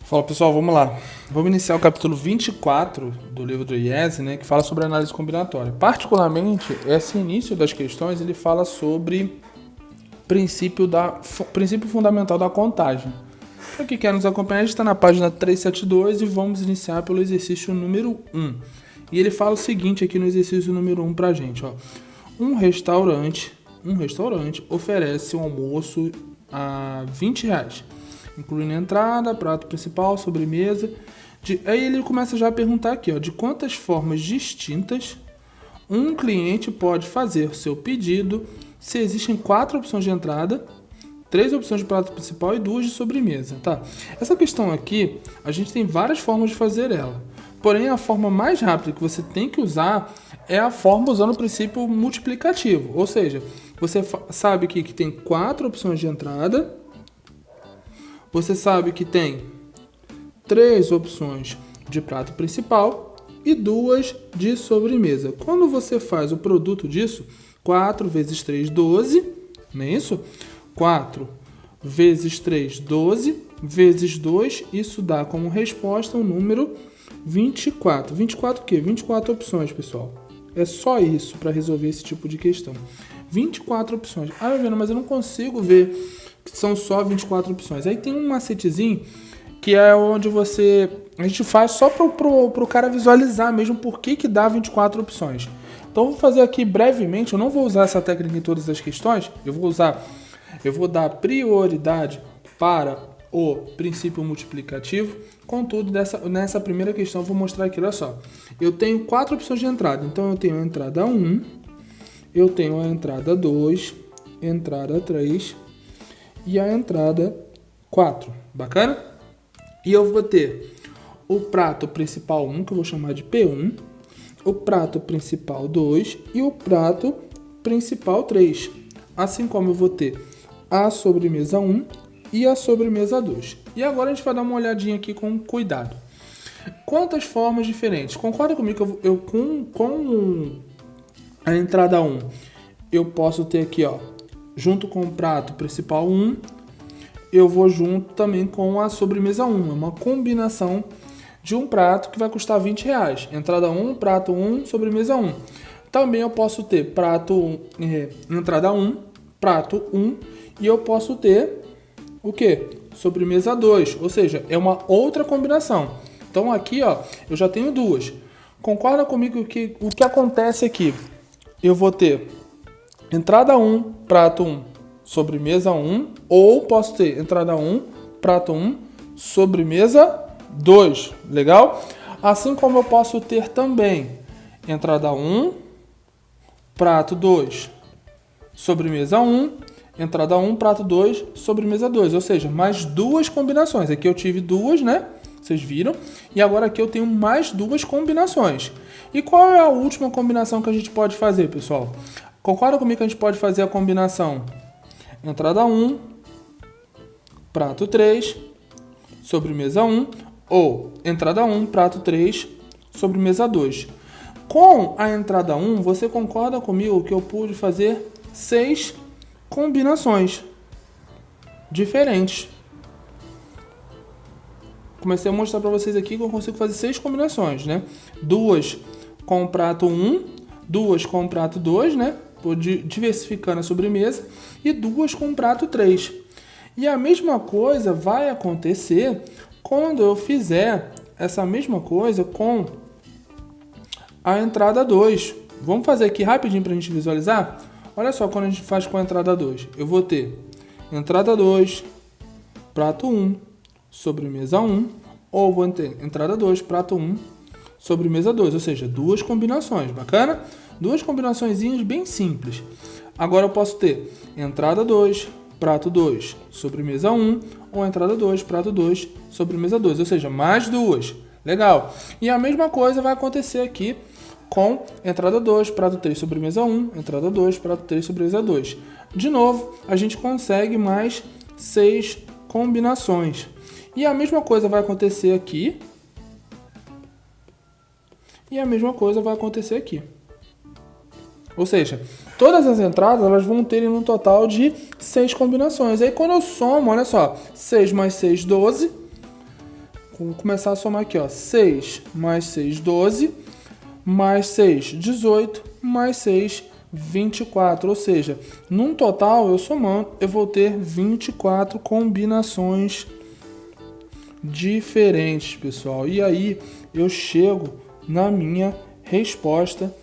Fala pessoal, vamos lá. Vamos iniciar o capítulo 24 do livro do IES, né, que fala sobre análise combinatória. Particularmente, esse início das questões, ele fala sobre princípio fundamental da contagem. Para quem quer nos acompanhar, a gente está na página 372 e vamos iniciar pelo exercício número 1. E ele fala o seguinte aqui no exercício número 1 para a gente. Ó. Um restaurante oferece um almoço a R$20. Incluindo entrada, prato principal, sobremesa. Aí ele começa já a perguntar aqui, ó, de quantas formas distintas um cliente pode fazer o seu pedido se existem 4 opções de entrada, 3 opções de prato principal e 2 de sobremesa, tá? Essa questão aqui, a gente tem várias formas de fazer ela. Porém, a forma mais rápida que você tem que usar é a forma usando o princípio multiplicativo. Ou seja, você sabe aqui que tem 4 opções de entrada. Você sabe que tem 3 opções de prato principal e 2 de sobremesa. Quando você faz o produto disso, 4 vezes 3, 12, não é isso? 4 vezes 3, 12, vezes 2, isso dá como resposta o número 24. 24 o quê? 24 opções, pessoal. É só isso para resolver esse tipo de questão. 24 opções. Ah, mas eu não consigo ver que são só 24 opções. Aí tem um macetezinho que é onde a gente faz só pro cara visualizar mesmo por que dá 24 opções. Então eu vou fazer aqui brevemente, eu não vou usar essa técnica em todas as questões, eu vou dar prioridade para o princípio multiplicativo. Contudo, nessa primeira questão eu vou mostrar aqui, olha só. Eu tenho 4 opções de entrada, então eu tenho a entrada 1, eu tenho a entrada 2, entrada 3 e a entrada 4. Bacana? E eu vou ter o prato principal 1, que eu vou chamar de P1, o prato principal 2 e o prato principal 3. Assim como eu vou ter a sobremesa 1 e a sobremesa 2. E agora a gente vai dar uma olhadinha aqui com cuidado. Quantas formas diferentes? Concorda comigo que eu com a entrada 1, eu posso ter aqui, ó, junto com o prato principal 1, eu vou junto também com a sobremesa 1. É uma combinação de um prato que vai custar R$20. Entrada 1, prato 1, sobremesa 1. Também eu posso ter entrada 1, prato 1, e eu posso ter o quê? Sobremesa 2, ou seja, é uma outra combinação. Então aqui, ó, eu já tenho 2. Concorda comigo que o que acontece aqui? Eu vou ter entrada 1, prato 1, sobremesa 1, ou posso ter entrada 1, prato 1, sobremesa 2. Legal? Assim como eu posso ter também entrada 1, prato 2, sobremesa 1, entrada 1, prato 2, sobremesa 2. Ou seja, mais 2 combinações. Aqui eu tive 2, né? Vocês viram? E agora aqui eu tenho mais 2 combinações. E qual é a última combinação que a gente pode fazer, pessoal? Concorda comigo que a gente pode fazer a combinação entrada 1, prato 3, sobremesa 1, ou entrada 1, prato 3, sobremesa 2. Com a entrada 1, você concorda comigo que eu pude fazer 6 combinações diferentes. Comecei a mostrar para vocês aqui que eu consigo fazer 6 combinações, né? 2 com o prato 1, 2 com o prato 2, né? Diversificando a sobremesa, e 2 com o prato 3. E a mesma coisa vai acontecer quando eu fizer essa mesma coisa com a entrada 2. Vamos fazer aqui rapidinho para a gente visualizar? Olha só quando a gente faz com a entrada 2. Eu vou ter entrada 2, prato 1, sobremesa 1, ou vou ter entrada 2, prato 1, sobremesa 2, ou seja, 2 combinações. Bacana? 2 combinaçõezinhas bem simples. Agora eu posso ter entrada 2, prato 2, sobremesa 1, ou entrada 2, prato 2, sobremesa 2, ou seja, mais 2. Legal. E a mesma coisa vai acontecer aqui com entrada 2, prato 3, sobremesa 1, entrada 2, prato 3, sobremesa 2. De novo, a gente consegue mais 6 combinações. E a mesma coisa vai acontecer aqui. E a mesma coisa vai acontecer aqui. Ou seja, todas as entradas elas vão ter um total de 6 combinações. Aí quando eu somo, olha só, 6 mais 6, 12. Vou começar a somar aqui, ó. 6 mais 6, 12, mais 6, 18, mais 6, 24. Ou seja, num total, eu somando, eu vou ter 24 combinações diferentes, pessoal. E aí eu chego na minha resposta,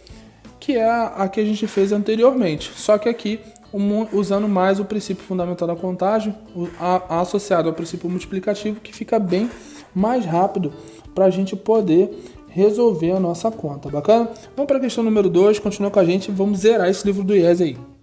que é a que a gente fez anteriormente. Só que aqui, usando mais o princípio fundamental da contagem, associado ao princípio multiplicativo, que fica bem mais rápido para a gente poder resolver a nossa conta. Bacana? Vamos para a questão número 2, continua com a gente, vamos zerar esse livro do IES aí.